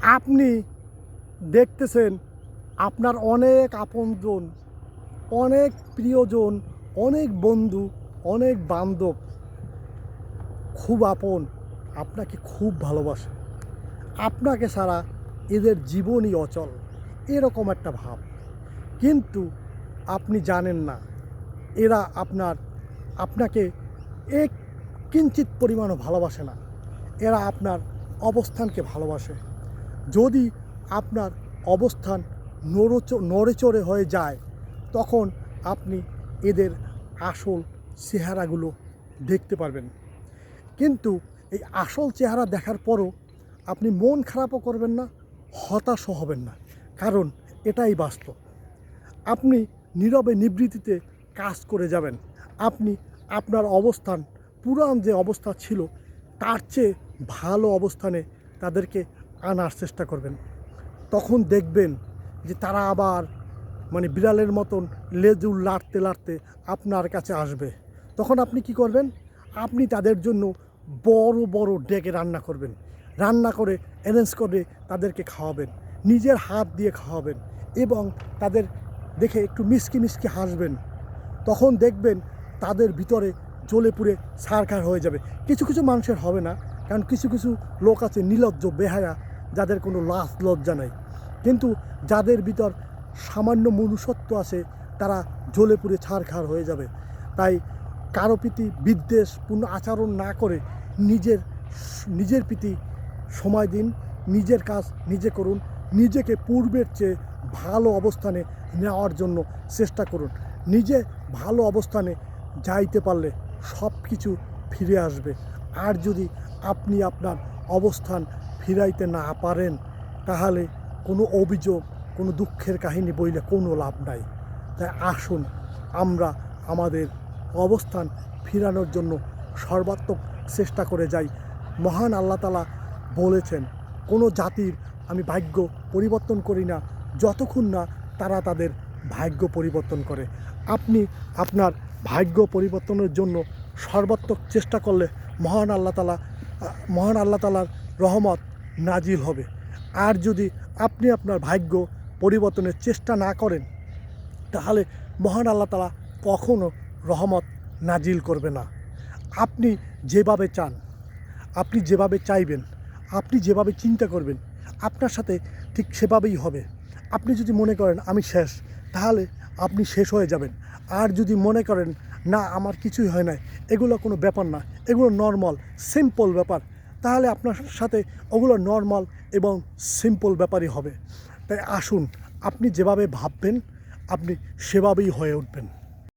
আপনি দেখতেছেন আপনার অনেক আপনজন, অনেক প্রিয়জন, অনেক বন্ধু, অনেক বান্ধব খুব আপন, আপনাকে খুব ভালোবাসে। আপনাকে ছাড়া এদের জীবনই অচল, এরকম একটা ভাব। কিন্তু আপনি জানেন না এরা আপনাকে এক কিঞ্চিত পরিমাণও ভালোবাসে না। এরা আপনার অবস্থানকে ভালোবাসে। যদি আপনার অবস্থান নড়েচড়ে হয়ে যায়, তখন আপনি এদের আসল চেহারাগুলো দেখতে পারবেন। কিন্তু এই আসল চেহারা দেখার পরও আপনি মন খারাপও করবেন না, হতাশও হবেন না, কারণ এটাই বাস্তব। আপনি নীরবে নিবৃত্তিতে কাজ করে যাবেন। আপনি আপনার অবস্থান, পুরান যে অবস্থা ছিল তার চেয়ে ভালো অবস্থানে তাদেরকে আনার চেষ্টা করবেন। তখন দেখবেন যে তারা আবার বিড়ালের মতন লেজুর লাড়তে লাড়তে আপনার কাছে আসবে। তখন আপনি কি করবেন? আপনি তাদের জন্য বড় বড় ডেকে রান্না করবেন, রান্না করে অ্যারেঞ্জ করে তাদেরকে খাওয়াবেন, নিজের হাত দিয়ে খাওয়াবেন এবং তাদের দেখে একটু মিষ্টি মিষ্টি হাসবেন। তখন দেখবেন তাদের ভিতরে জ্বলে পুড়ে ছারখার হয়ে যাবে। কিছু কিছু মানুষের হবে না, কারণ কিছু কিছু লোক আছে নির্লজ্জ, বেহায়া, যাদের কোনো লাজ লজ্জা নেই। কিন্তু যাদের ভিতর সামান্য মনুষ্যত্ব আছে তারা জ্বলে পুড়ে ছারখার হয়ে যাবে। তাই কারো প্রতি বিদ্বেষপূর্ণ আচরণ না করে নিজের প্রতি সময় দিন, নিজের কাজ নিজে করুন, নিজেকে পূর্বের চেয়ে ভালো অবস্থানে নেওয়ার জন্য চেষ্টা করুন। নিজে ভালো অবস্থানে যাইতে পারলে সব কিছু ফিরে আসবে। আর যদি আপনি আপনার অবস্থান ফিরাইতে না পারেন, তাহলে কোনো অভিযোগ, কোনো দুঃখের কাহিনী বইলে কোনো লাভ নাই। তাই আসুন আমরা আমাদের অবস্থান ফিরানোর জন্য সর্বাত্মক চেষ্টা করে যাই। মহান আল্লাহ তাআলা বলেছেন, কোনো জাতির আমি ভাগ্য পরিবর্তন করি না যতক্ষণ না তারা তাদের ভাগ্য পরিবর্তন করে। আপনি আপনার ভাগ্য পরিবর্তনের জন্য সর্বাত্মক চেষ্টা করলে মহান আল্লাহ তাআলার রহমত নাজিল হবে। আর যদি আপনি আপনার ভাগ্য পরিবর্তনের চেষ্টা না করেন, তাহলে মহান আল্লাহ তাআলা কখনো রহমত নাজিল করবে না। আপনি যেভাবে চান, আপনি যেভাবে চাইবেন, আপনি যেভাবে চিন্তা করবেন, আপনার সাথে ঠিক সেভাবেই হবে। আপনি যদি মনে করেন আমি শেষ, তাহলে আপনি শেষ হয়ে যাবেন। আর যদি মনে করেন না আমার কিছুই হয় না, এগুলো কোনো ব্যাপার না, এগুলো নর্মাল সিম্পল ব্যাপার, তাহলে আপনার সাথে ওগুলো নর্মাল এবং সিম্পল ব্যাপারই হবে। তাই আসুন, আপনি যেভাবে ভাববেন আপনি সেভাবেই হয়ে উঠবেন।